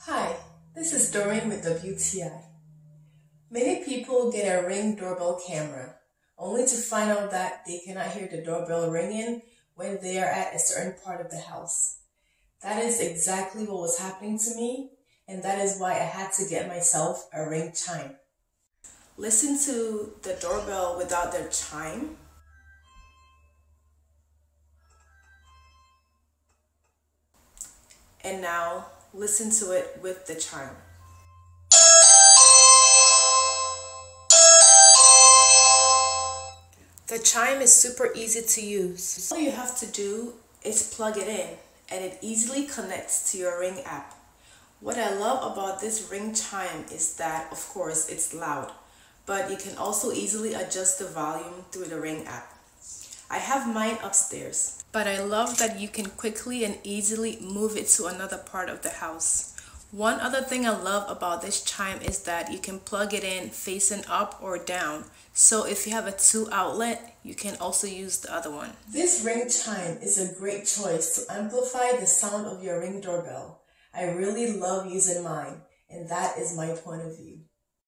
Hi, this is Doreen with WTI. Many people get a Ring doorbell camera, only to find out that they cannot hear the doorbell ringing when they are at a certain part of the house. That is exactly what was happening to me, and that is why I had to get myself a Ring chime. Listen to the doorbell without the chime. And now listen to it with the chime. The chime is super easy to use. All you have to do is plug it in and it easily connects to your Ring app. What I love about this Ring chime is that, of course, it's loud, but you can also easily adjust the volume through the Ring app. I have mine upstairs, but I love that you can quickly and easily move it to another part of the house. One other thing I love about this chime is that you can plug it in facing up or down. So if you have a 2 outlet, you can also use the other one. This Ring chime is a great choice to amplify the sound of your Ring doorbell. I really love using mine, and that is my point of view.